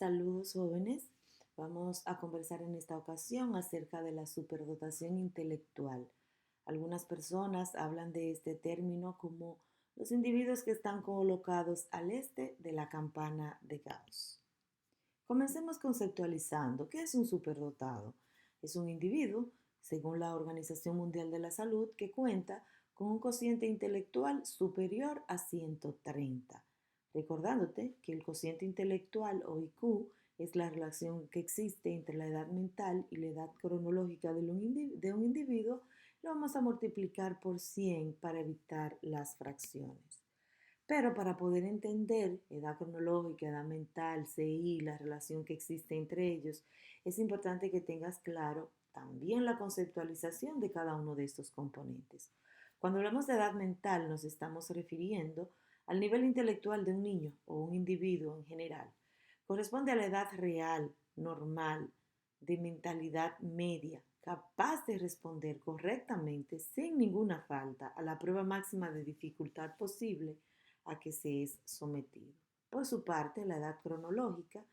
Saludos jóvenes. Vamos a conversar en esta ocasión acerca de la superdotación intelectual. Algunas personas hablan de este término como los individuos que están colocados al este de la campana de Gauss. Comencemos conceptualizando. ¿Qué es un superdotado? Es un individuo, según la Organización Mundial de la Salud, que cuenta con un cociente intelectual superior a 130. Recordándote que el cociente intelectual o IQ es la relación que existe entre la edad mental y la edad cronológica de un individuo, lo vamos a multiplicar por 100 para evitar las fracciones. Pero para poder entender edad cronológica, edad mental, CI, la relación que existe entre ellos, es importante que tengas claro también la conceptualización de cada uno de estos componentes. Cuando hablamos de edad mental nos estamos refiriendo al nivel intelectual de un niño o un individuo en general. Corresponde a la edad real, normal, de mentalidad media, capaz de responder correctamente sin ninguna falta a la prueba máxima de dificultad posible a que se es sometido. Por su parte, la edad cronológica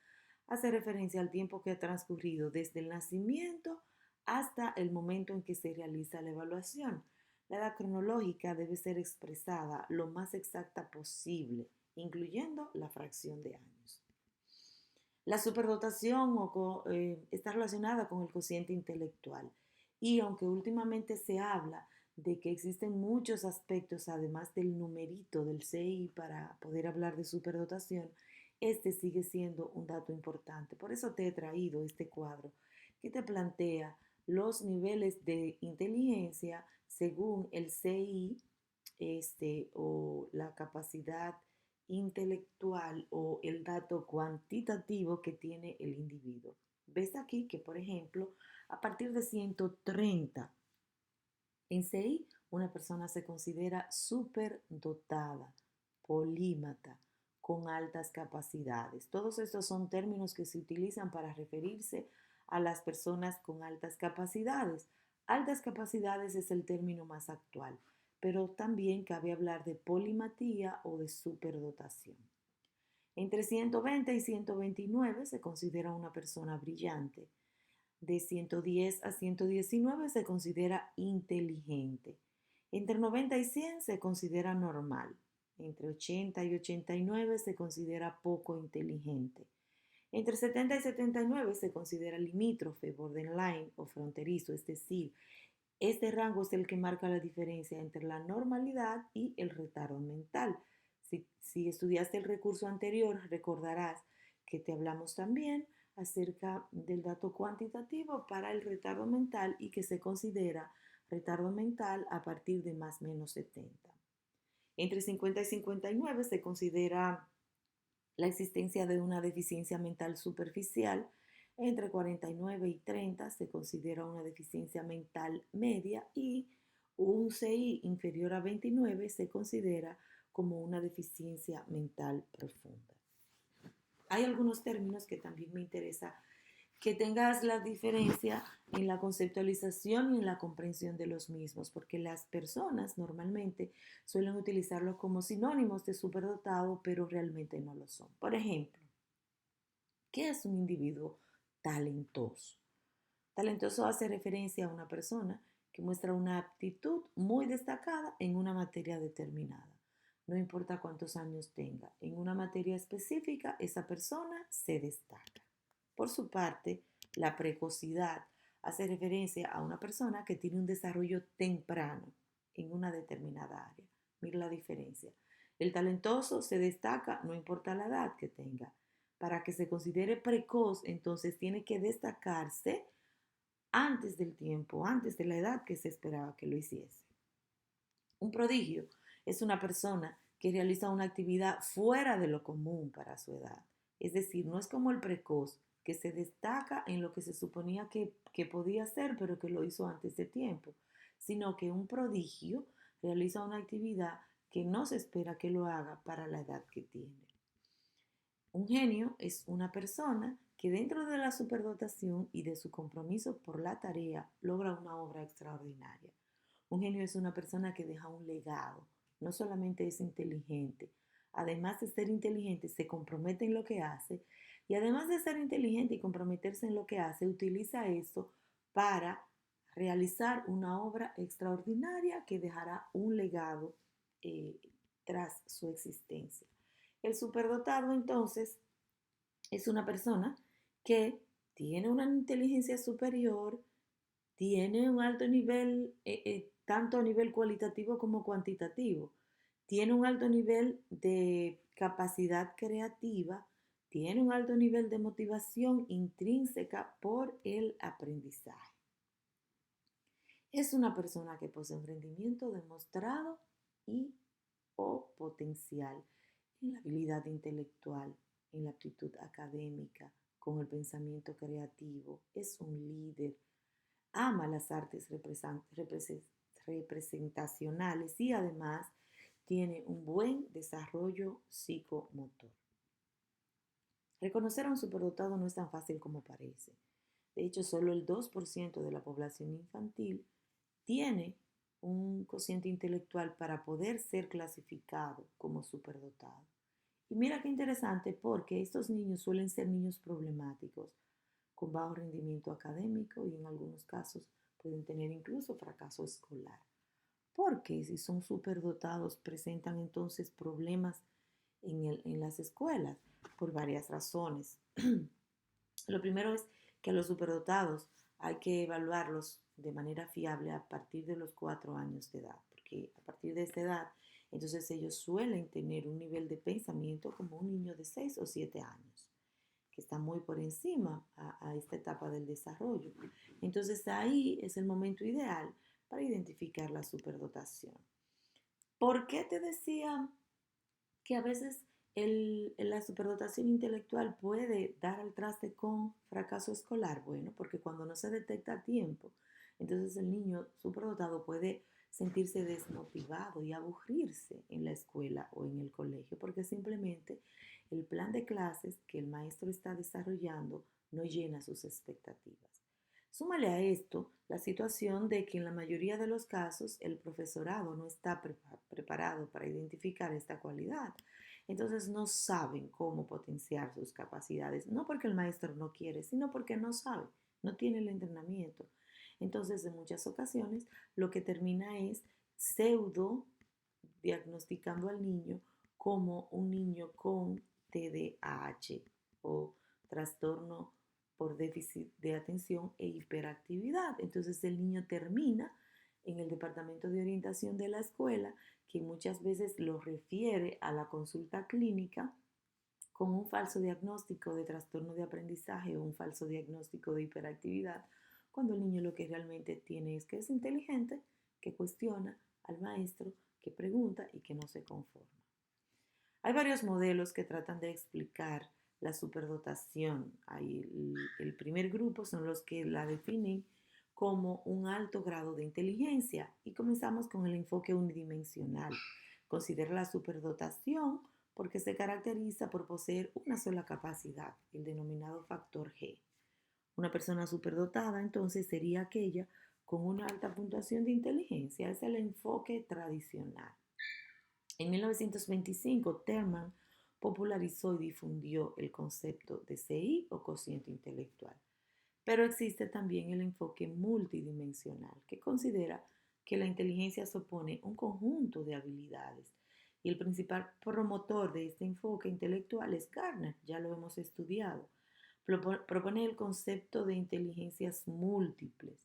hace referencia al tiempo que ha transcurrido desde el nacimiento hasta el momento en que se realiza la evaluación. La edad cronológica debe ser expresada lo más exacta posible, incluyendo la fracción de años. La superdotación está relacionada con el cociente intelectual y aunque últimamente se habla de que existen muchos aspectos además del numerito del CI para poder hablar de superdotación, este sigue siendo un dato importante. Por eso te he traído este cuadro que te plantea los niveles de inteligencia según el CI o la capacidad intelectual o el dato cuantitativo que tiene el individuo. Ves aquí que, por ejemplo, a partir de 130 en CI, una persona se considera superdotada, polímata, con altas capacidades. Todos estos son términos que se utilizan para referirse a las personas con altas capacidades. Altas capacidades es el término más actual, pero también cabe hablar de polimatía o de superdotación. Entre 120 y 129 se considera una persona brillante. De 110 a 119 se considera inteligente. Entre 90 y 100 se considera normal. Entre 80 y 89 se considera poco inteligente. Entre 70 y 79 se considera limítrofe, borderline o fronterizo, es decir, este rango es el que marca la diferencia entre la normalidad y el retardo mental. Si estudiaste el recurso anterior, recordarás que te hablamos también acerca del dato cuantitativo para el retardo mental y que se considera retardo mental a partir de más o menos 70. Entre 50 y 59 se considera la existencia de una deficiencia mental superficial. Entre 49 y 30 se considera una deficiencia mental media y un CI inferior a 29 se considera como una deficiencia mental profunda. Hay algunos términos que también me interesa que tengas la diferencia en la conceptualización y en la comprensión de los mismos, porque las personas normalmente suelen utilizarlos como sinónimos de superdotado, pero realmente no lo son. Por ejemplo, ¿qué es un individuo talentoso? Talentoso hace referencia a una persona que muestra una aptitud muy destacada en una materia determinada. No importa cuántos años tenga, en una materia específica esa persona se destaca. Por su parte, la precocidad hace referencia a una persona que tiene un desarrollo temprano en una determinada área. Mira la diferencia. El talentoso se destaca no importa la edad que tenga. Para que se considere precoz, entonces tiene que destacarse antes del tiempo, antes de la edad que se esperaba que lo hiciese. Un prodigio es una persona que realiza una actividad fuera de lo común para su edad. Es decir, no es como el precoz, que se destaca en lo que se suponía que podía hacer, pero que lo hizo antes de tiempo, sino que un prodigio realiza una actividad que no se espera que lo haga para la edad que tiene. Un genio es una persona que dentro de la superdotación y de su compromiso por la tarea logra una obra extraordinaria. Un genio es una persona que deja un legado, no solamente es inteligente, además de ser inteligente, se compromete en lo que hace, Y además de ser inteligente y comprometerse en lo que hace, utiliza esto para realizar una obra extraordinaria que dejará un legado eh, tras su existencia. El superdotado entonces es una persona que tiene una inteligencia superior, tiene un alto nivel, tanto a nivel cualitativo como cuantitativo, tiene un alto nivel de capacidad creativa, tiene un alto nivel de motivación intrínseca por el aprendizaje. Es una persona que posee un rendimiento demostrado y o potencial en la habilidad intelectual, en la aptitud académica, con el pensamiento creativo, es un líder, ama las artes representacionales y además tiene un buen desarrollo psicomotor. Reconocer a un superdotado no es tan fácil como parece. De hecho, solo el 2% de la población infantil tiene un cociente intelectual para poder ser clasificado como superdotado. Y mira qué interesante porque estos niños suelen ser niños problemáticos, con bajo rendimiento académico y en algunos casos pueden tener incluso fracaso escolar. Porque si son superdotados presentan entonces problemas en las escuelas por varias razones. Lo primero es que a los superdotados hay que evaluarlos de manera fiable a partir de los 4 años de edad, porque a partir de esta edad, entonces ellos suelen tener un nivel de pensamiento como un niño de 6 o 7 años, que está muy por encima a esta etapa del desarrollo. Entonces ahí es el momento ideal para identificar la superdotación. ¿Por qué te decía que a veces la superdotación intelectual puede dar al traste con fracaso escolar? Bueno, porque cuando no se detecta a tiempo, entonces el niño superdotado puede sentirse desmotivado y aburrirse en la escuela o en el colegio, porque simplemente el plan de clases que el maestro está desarrollando no llena sus expectativas. Súmale a esto la situación de que en la mayoría de los casos el profesorado no está preparado para identificar esta cualidad. Entonces no saben cómo potenciar sus capacidades, no porque el maestro no quiere, sino porque no sabe, no tiene el entrenamiento. Entonces en muchas ocasiones lo que termina es pseudo diagnosticando al niño como un niño con TDAH o trastorno por déficit de atención e hiperactividad. Entonces el niño termina en el departamento de orientación de la escuela, que muchas veces lo refiere a la consulta clínica con un falso diagnóstico de trastorno de aprendizaje o un falso diagnóstico de hiperactividad, cuando el niño lo que realmente tiene es que es inteligente, que cuestiona al maestro, que pregunta y que no se conforma. Hay varios modelos que tratan de explicar la superdotación. El primer grupo son los que la definen como un alto grado de inteligencia y comenzamos con el enfoque unidimensional. Considera la superdotación porque se caracteriza por poseer una sola capacidad, el denominado factor G. Una persona superdotada entonces sería aquella con una alta puntuación de inteligencia. Es el enfoque tradicional. En 1925, Terman popularizó y difundió el concepto de CI o cociente intelectual. Pero existe también el enfoque multidimensional, que considera que la inteligencia supone un conjunto de habilidades. Y el principal promotor de este enfoque intelectual es Gardner, ya lo hemos estudiado. Propone el concepto de inteligencias múltiples,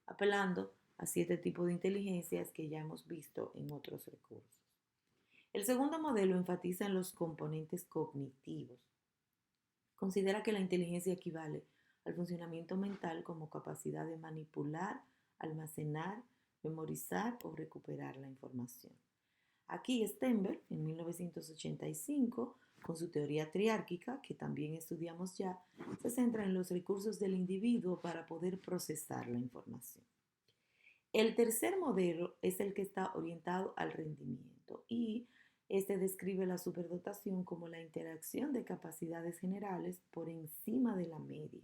apelando a 7 tipos de inteligencias que ya hemos visto en otros recursos. El segundo modelo enfatiza en los componentes cognitivos. Considera que la inteligencia equivale al funcionamiento mental como capacidad de manipular, almacenar, memorizar o recuperar la información. Aquí Stenberg, en 1985, con su teoría triárquica, que también estudiamos ya, se centra en los recursos del individuo para poder procesar la información. El tercer modelo es el que está orientado al rendimiento y este describe la superdotación como la interacción de capacidades generales por encima de la media,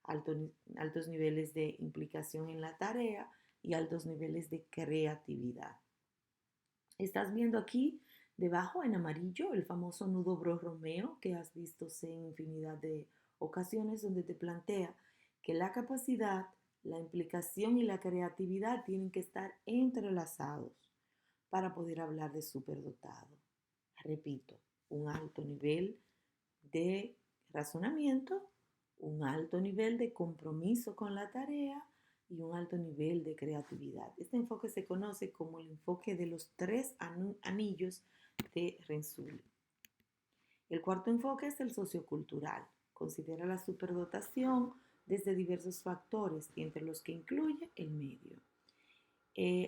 altos niveles de implicación en la tarea y altos niveles de creatividad. Estás viendo aquí Debajo en amarillo el famoso nudo Bro-Romeo que has visto en infinidad de ocasiones donde te plantea que la capacidad, la implicación y la creatividad tienen que estar entrelazados para poder hablar de superdotado. Repito, un alto nivel de razonamiento, un alto nivel de compromiso con la tarea y un alto nivel de creatividad. Este enfoque se conoce como el enfoque de los tres anillos de Renzulli. El cuarto enfoque es el sociocultural. Considera la superdotación desde diversos factores, entre los que incluye el medio.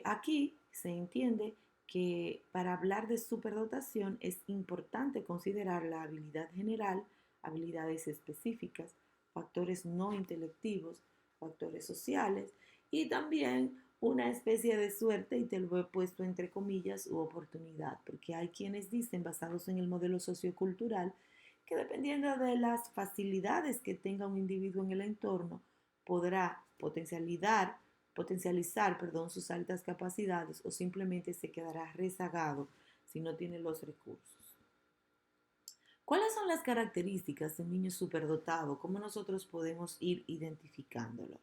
Aquí se entiende que para hablar de superdotación es importante considerar la habilidad general, habilidades específicas, factores no intelectivos, factores sociales y también una especie de suerte, y te lo he puesto entre comillas, u oportunidad, porque hay quienes dicen, basados en el modelo sociocultural, que dependiendo de las facilidades que tenga un individuo en el entorno, podrá potencializar sus altas capacidades o simplemente se quedará rezagado si no tiene los recursos. ¿Cuáles son las características de un niño superdotado? ¿Cómo nosotros podemos ir identificándolo?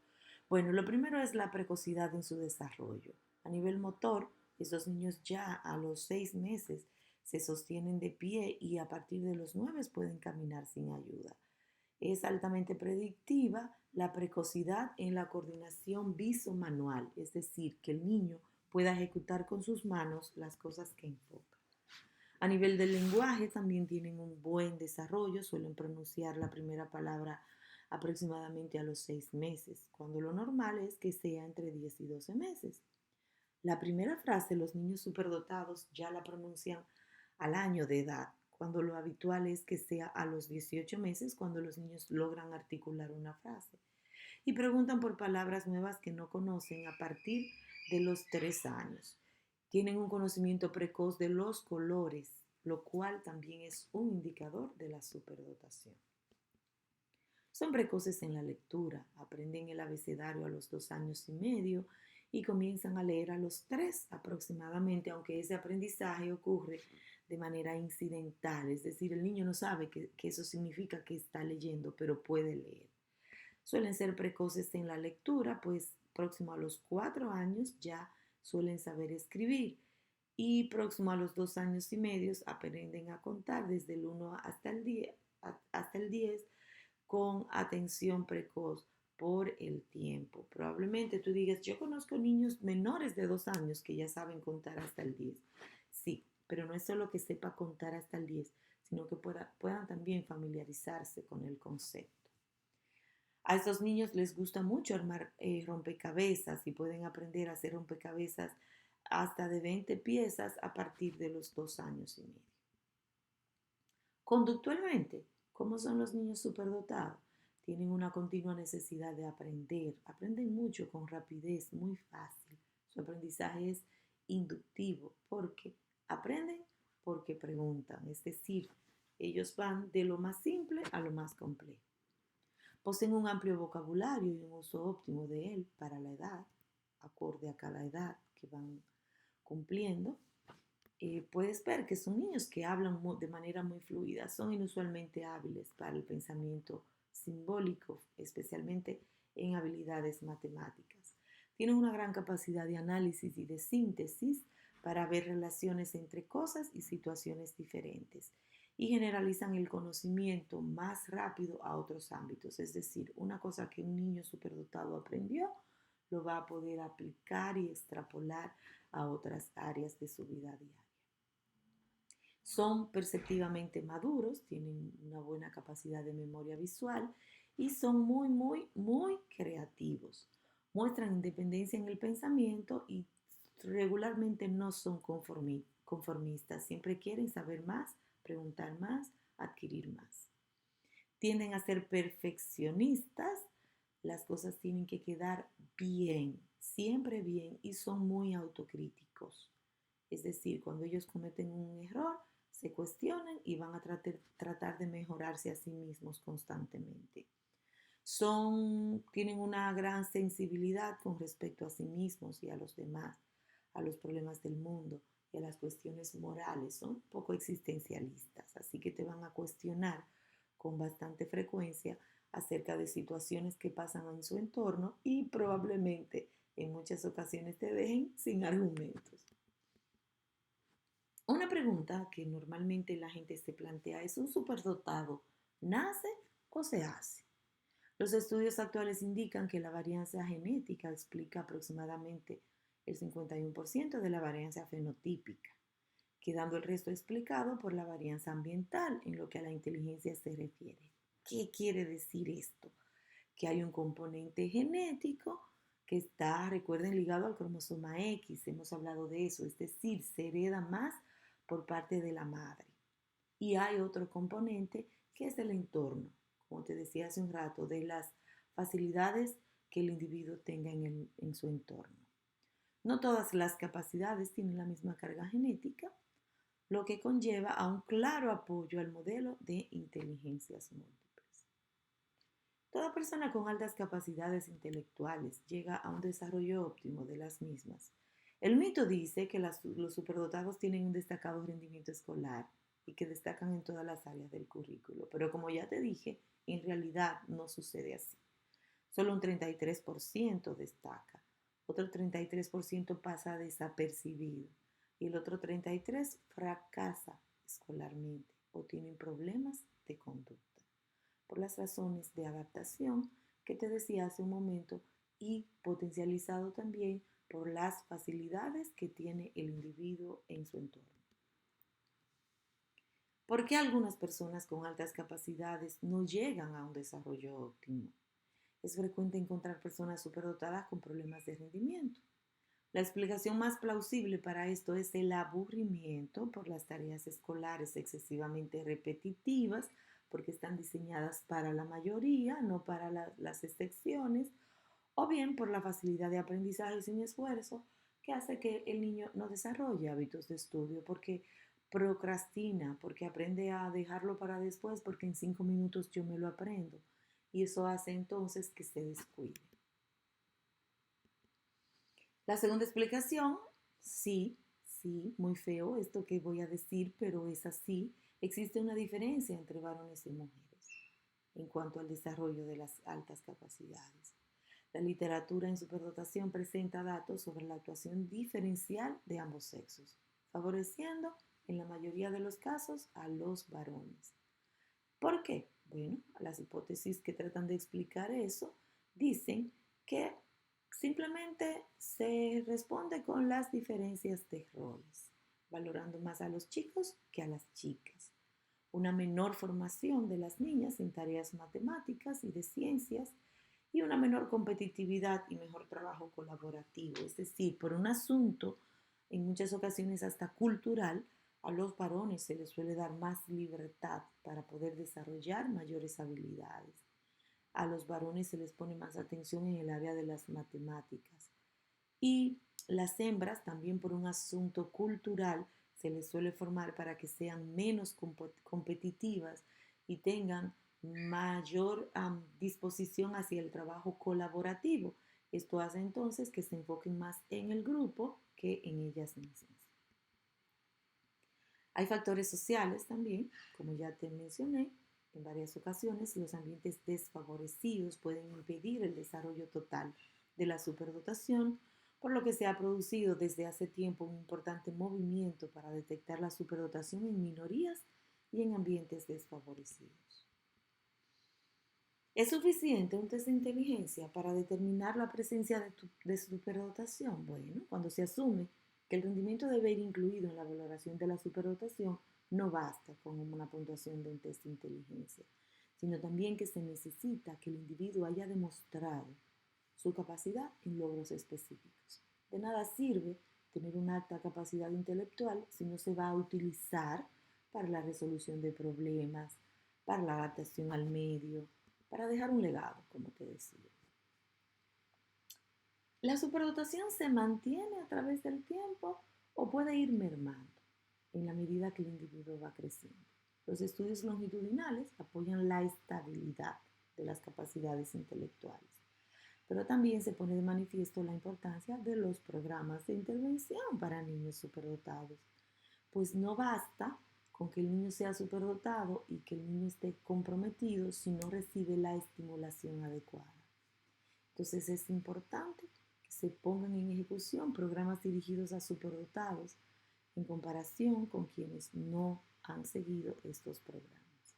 Bueno, lo primero es la precocidad en su desarrollo. A nivel motor, esos niños ya a los 6 meses se sostienen de pie y a partir de los 9 pueden caminar sin ayuda. Es altamente predictiva la precocidad en la coordinación visomanual, es decir, que el niño pueda ejecutar con sus manos las cosas que enfoca. A nivel del lenguaje también tienen un buen desarrollo, suelen pronunciar la primera palabra aproximadamente a los 6 meses, cuando lo normal es que sea entre 10 y 12 meses. La primera frase los niños superdotados ya la pronuncian al año de edad, cuando lo habitual es que sea a los 18 meses cuando los niños logran articular una frase. Y preguntan por palabras nuevas que no conocen a partir de los 3 años. Tienen un conocimiento precoz de los colores, lo cual también es un indicador de la superdotación. Son precoces en la lectura, aprenden el abecedario a los 2 años y medio y comienzan a leer a los 3 aproximadamente, aunque ese aprendizaje ocurre de manera incidental, es decir, el niño no sabe que eso significa que está leyendo, pero puede leer. Suelen ser precoces en la lectura, pues próximo a los 4 años ya suelen saber escribir y próximo a los 2 años y medio aprenden a contar desde el 1 hasta el 10 con atención precoz por el tiempo. Probablemente tú digas, yo conozco niños menores de 2 años que ya saben contar hasta el 10. Sí, pero no es solo que sepa contar hasta el 10, sino que puedan también familiarizarse con el concepto. A estos niños les gusta mucho armar rompecabezas y pueden aprender a hacer rompecabezas hasta de 20 piezas a partir de los 2 años y medio. Conductualmente, ¿cómo son los niños superdotados? Tienen una continua necesidad de aprender, aprenden mucho con rapidez, muy fácil. Su aprendizaje es inductivo porque aprenden porque preguntan, es decir, ellos van de lo más simple a lo más complejo. Poseen un amplio vocabulario y un uso óptimo de él para la edad, acorde a cada edad que van cumpliendo. Puedes ver que son niños que hablan de manera muy fluida, son inusualmente hábiles para el pensamiento simbólico, especialmente en habilidades matemáticas. Tienen una gran capacidad de análisis y de síntesis para ver relaciones entre cosas y situaciones diferentes y generalizan el conocimiento más rápido a otros ámbitos. Es decir, una cosa que un niño superdotado aprendió, lo va a poder aplicar y extrapolar a otras áreas de su vida diaria. Son perceptivamente maduros, tienen una buena capacidad de memoria visual y son muy creativos. Muestran independencia en el pensamiento y regularmente no son conformistas. Siempre quieren saber más, preguntar más, adquirir más. Tienden a ser perfeccionistas. Las cosas tienen que quedar bien, siempre bien, y son muy autocríticos. Es decir, cuando ellos cometen un error, se cuestionan y van a tratar de mejorarse a sí mismos constantemente. Tienen una gran sensibilidad con respecto a sí mismos y a los demás, a los problemas del mundo. y a las cuestiones morales. Son un poco existencialistas, así que te van a cuestionar con bastante frecuencia acerca de situaciones que pasan en su entorno y probablemente en muchas ocasiones te dejen sin argumentos. Una pregunta que normalmente la gente se plantea es: ¿un superdotado nace o se hace? Los estudios actuales indican que la varianza genética explica aproximadamente el 51% de la varianza fenotípica, quedando el resto explicado por la varianza ambiental en lo que a la inteligencia se refiere. ¿Qué quiere decir esto? Que hay un componente genético que está, recuerden, ligado al cromosoma X, hemos hablado de eso, es decir, se hereda más por parte de la madre. Y hay otro componente que es el entorno, como te decía hace un rato, de las facilidades que el individuo tenga en su entorno. No todas las capacidades tienen la misma carga genética, lo que conlleva a un claro apoyo al modelo de inteligencias múltiples. Toda persona con altas capacidades intelectuales llega a un desarrollo óptimo de las mismas. El mito dice que los superdotados tienen un destacado rendimiento escolar y que destacan en todas las áreas del currículo, pero como ya te dije, en realidad no sucede así. Solo un 33% destaca, otro 33% pasa desapercibido y el otro 33% fracasa escolarmente o tienen problemas de conducta por las razones de adaptación que te decía hace un momento y potencializado también por las facilidades que tiene el individuo en su entorno. ¿Por qué algunas personas con altas capacidades no llegan a un desarrollo óptimo? Es frecuente encontrar personas superdotadas con problemas de rendimiento. La explicación más plausible para esto es el aburrimiento por las tareas escolares excesivamente repetitivas, porque están diseñadas para la mayoría, no para las excepciones, o bien por la facilidad de aprendizaje sin esfuerzo, que hace que el niño no desarrolle hábitos de estudio, porque procrastina, porque aprende a dejarlo para después, porque en 5 minutos yo me lo aprendo. Y eso hace entonces que se descuide. La segunda explicación, sí, muy feo esto que voy a decir, pero es así. Existe una diferencia entre varones y mujeres en cuanto al desarrollo de las altas capacidades. La literatura en superdotación presenta datos sobre la actuación diferencial de ambos sexos, favoreciendo en la mayoría de los casos a los varones. ¿Por qué? Bueno, las hipótesis que tratan de explicar eso dicen que simplemente se responde con las diferencias de roles, valorando más a los chicos que a las chicas. Una menor formación de las niñas en tareas matemáticas y de ciencias y una menor competitividad y mejor trabajo colaborativo. Es decir, por un asunto, en muchas ocasiones hasta cultural, a los varones se les suele dar más libertad para poder desarrollar mayores habilidades. A los varones se les pone más atención en el área de las matemáticas. Y las hembras, también por un asunto cultural, se les suele formar para que sean menos competitivas y tengan mayor disposición hacia el trabajo colaborativo. Esto hace entonces que se enfoquen más en el grupo que en ellas mismas. Hay factores sociales también, como ya te mencioné en varias ocasiones. Los ambientes desfavorecidos pueden impedir el desarrollo total de la superdotación, por lo que se ha producido desde hace tiempo un importante movimiento para detectar la superdotación en minorías y en ambientes desfavorecidos. ¿Es suficiente un test de inteligencia para determinar la presencia de superdotación? Bueno, cuando se asume que el rendimiento debe ir incluido en la valoración de la superdotación, no basta con una puntuación de un test de inteligencia, sino también que se necesita que el individuo haya demostrado su capacidad en logros específicos. De nada sirve tener una alta capacidad intelectual si no se va a utilizar para la resolución de problemas, para la adaptación al medio, para dejar un legado, como te decía. La superdotación se mantiene a través del tiempo o puede ir mermando en la medida que el individuo va creciendo. Los estudios longitudinales apoyan la estabilidad de las capacidades intelectuales. Pero también se pone de manifiesto la importancia de los programas de intervención para niños superdotados. Pues no basta con que el niño sea superdotado y que el niño esté comprometido si no recibe la estimulación adecuada. Entonces es importante que se pongan en ejecución programas dirigidos a superdotados en comparación con quienes no han seguido estos programas.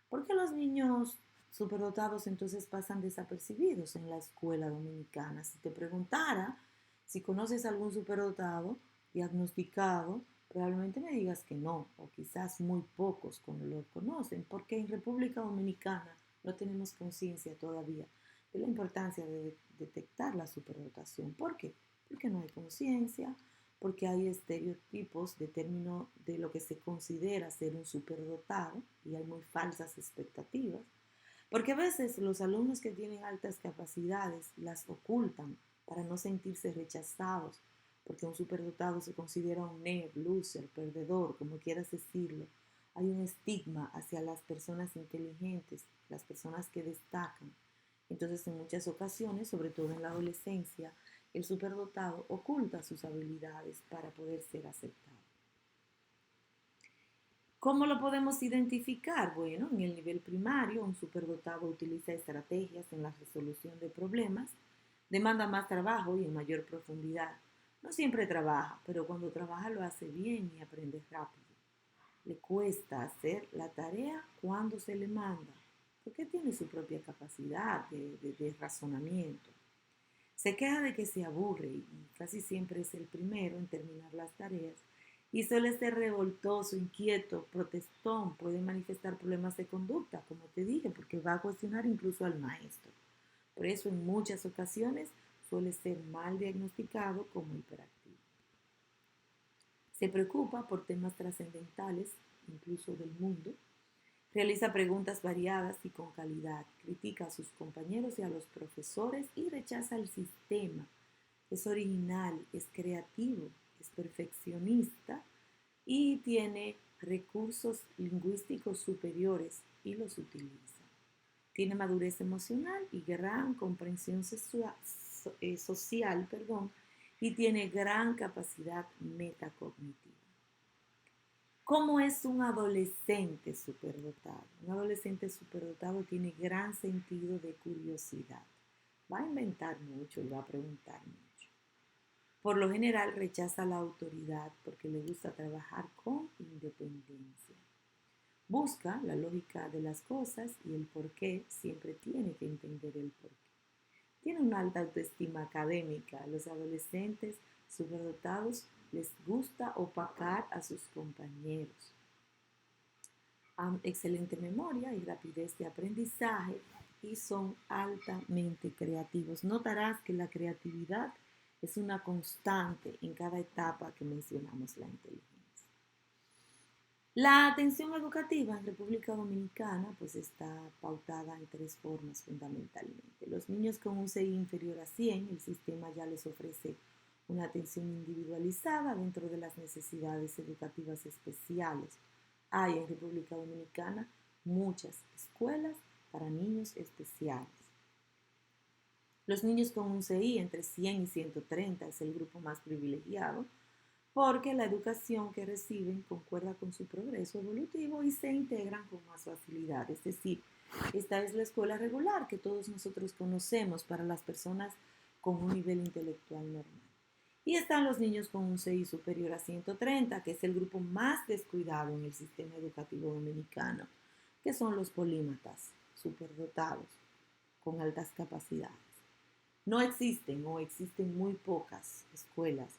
¿Por qué los niños superdotados entonces pasan desapercibidos en la escuela dominicana? Si te preguntara si conoces algún superdotado diagnosticado, probablemente me digas que no, o quizás muy pocos lo conocen, porque en República Dominicana no tenemos conciencia todavía de la importancia de detectar la superdotación. ¿Por qué? Porque no hay conciencia, porque hay estereotipos de término de lo que se considera ser un superdotado y hay muy falsas expectativas, porque a veces los alumnos que tienen altas capacidades las ocultan para no sentirse rechazados, porque un superdotado se considera un nerd, loser, perdedor, como quieras decirlo. Hay un estigma hacia las personas inteligentes, las personas que destacan. Entonces, en muchas ocasiones, sobre todo en la adolescencia, el superdotado oculta sus habilidades para poder ser aceptado. ¿Cómo lo podemos identificar? Bueno, en el nivel primario, un superdotado utiliza estrategias en la resolución de problemas, demanda más trabajo y en mayor profundidad. No siempre trabaja, pero cuando trabaja lo hace bien y aprende rápido. Le cuesta hacer la tarea cuando se le manda, porque tiene su propia capacidad de razonamiento. Se queja de que se aburre y casi siempre es el primero en terminar las tareas y suele ser revoltoso, inquieto, protestón, puede manifestar problemas de conducta, como te dije, porque va a cuestionar incluso al maestro. Por eso en muchas ocasiones suele ser mal diagnosticado como hiperactivo. Se preocupa por temas trascendentales, incluso del mundo. Realiza preguntas variadas y con calidad. Critica a sus compañeros y a los profesores y rechaza el sistema. Es original, es creativo, es perfeccionista y tiene recursos lingüísticos superiores y los utiliza. Tiene madurez emocional y gran comprensión social, y tiene gran capacidad metacognitiva. ¿Cómo es un adolescente superdotado? Un adolescente superdotado tiene gran sentido de curiosidad. Va a inventar mucho y va a preguntar mucho. Por lo general rechaza la autoridad porque le gusta trabajar con independencia. Busca la lógica de las cosas y el por qué siempre tiene que entender el por qué. Tiene una alta autoestima académica. A los adolescentes superdotados les gusta opacar a sus compañeros. Excelente memoria y rapidez de aprendizaje y son altamente creativos. Notarás que la creatividad es una constante en cada etapa que mencionamos la inteligencia. La atención educativa en República Dominicana pues está pautada en tres formas fundamentalmente. Los niños con un CI inferior a 100, el sistema ya les ofrece una atención individualizada dentro de las necesidades educativas especiales. Hay en República Dominicana muchas escuelas para niños especiales. Los niños con un CI entre 100 y 130 es el grupo más privilegiado porque la educación que reciben concuerda con su progreso evolutivo y se integran con más facilidad. Es decir, esta es la escuela regular que todos nosotros conocemos para las personas con un nivel intelectual normal. Y están los niños con un CI superior a 130, que es el grupo más descuidado en el sistema educativo dominicano, que son los polímatas, superdotados, con altas capacidades. No existen o existen muy pocas escuelas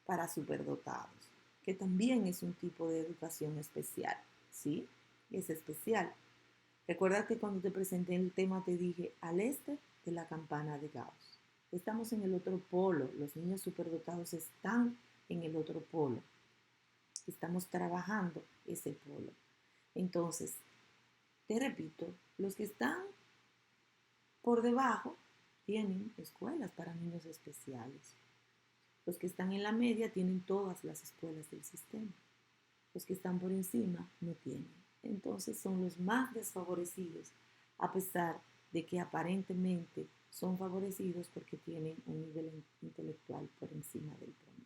para superdotados, que también es un tipo de educación especial, ¿sí? Es especial. Recuerda que cuando te presenté el tema te dije al este de la campana de Gauss. Estamos en el otro polo, los niños superdotados están en el otro polo. Estamos trabajando ese polo. Entonces, te repito, los que están por debajo tienen escuelas para niños especiales. Los que están en la media tienen todas las escuelas del sistema. Los que están por encima no tienen. Entonces son los más desfavorecidos, a pesar de que aparentemente son favorecidos porque tienen un nivel intelectual por encima del promedio.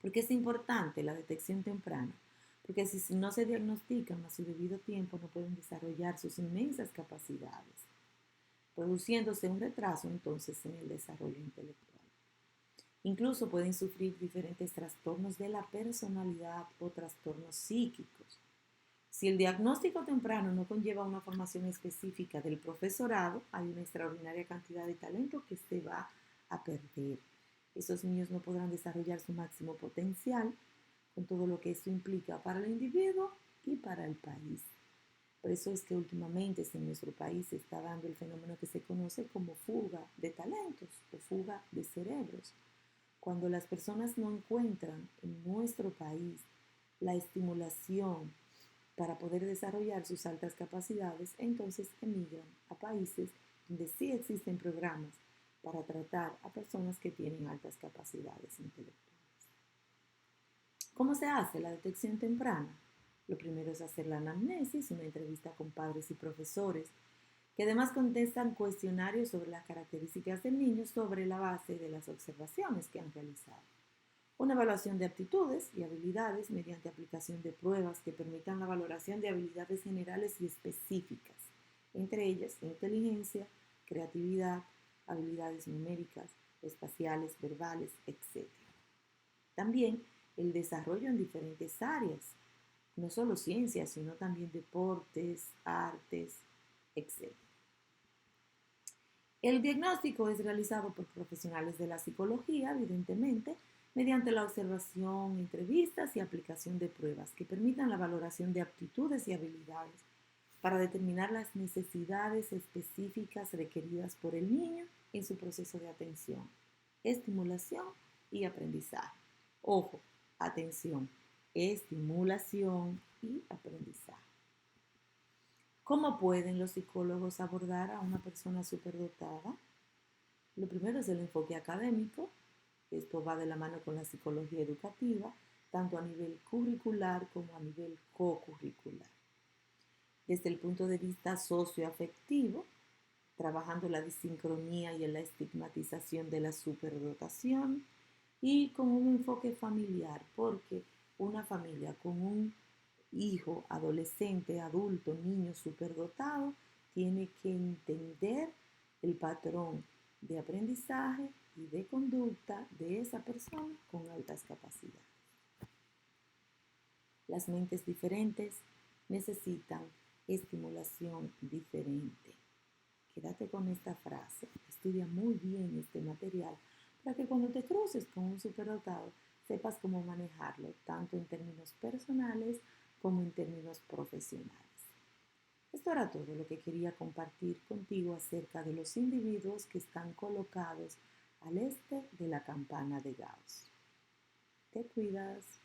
¿Por qué es importante la detección temprana? Porque si no se diagnostican a su debido tiempo, no pueden desarrollar sus inmensas capacidades, produciéndose un retraso entonces en el desarrollo intelectual. Incluso pueden sufrir diferentes trastornos de la personalidad o trastornos psíquicos. Si el diagnóstico temprano no conlleva una formación específica del profesorado, hay una extraordinaria cantidad de talento que se va a perder. Esos niños no podrán desarrollar su máximo potencial, con todo lo que esto implica para el individuo y para el país. Por eso es que últimamente en nuestro país se está dando el fenómeno que se conoce como fuga de talentos o fuga de cerebros. Cuando las personas no encuentran en nuestro país la estimulación para poder desarrollar sus altas capacidades, entonces emigran a países donde sí existen programas para tratar a personas que tienen altas capacidades intelectuales. ¿Cómo se hace la detección temprana? Lo primero es hacer la anamnesis, una entrevista con padres y profesores, que además contestan cuestionarios sobre las características del niño sobre la base de las observaciones que han realizado. Una evaluación de aptitudes y habilidades mediante aplicación de pruebas que permitan la valoración de habilidades generales y específicas, entre ellas inteligencia, creatividad, habilidades numéricas, espaciales, verbales, etc. También el desarrollo en diferentes áreas, no solo ciencias, sino también deportes, artes, etc. El diagnóstico es realizado por profesionales de la psicología, evidentemente, mediante la observación, entrevistas y aplicación de pruebas que permitan la valoración de aptitudes y habilidades para determinar las necesidades específicas requeridas por el niño en su proceso de atención, estimulación y aprendizaje. Ojo, atención, estimulación y aprendizaje. ¿Cómo pueden los psicólogos abordar a una persona superdotada? Lo primero es el enfoque académico. Esto va de la mano con la psicología educativa, tanto a nivel curricular como a nivel co-curricular. Desde el punto de vista socioafectivo, trabajando la disincronía y en la estigmatización de la superdotación, y con un enfoque familiar, porque una familia con un hijo, adolescente, adulto, niño superdotado, tiene que entender el patrón de aprendizaje y de conducta de esa persona con altas capacidades. Las mentes diferentes necesitan estimulación diferente. Quédate con esta frase, estudia muy bien este material para que cuando te cruces con un superdotado sepas cómo manejarlo, tanto en términos personales como en términos profesionales. Esto era todo lo que quería compartir contigo acerca de los individuos que están colocados al este de la campana de Gauss. Te cuidas.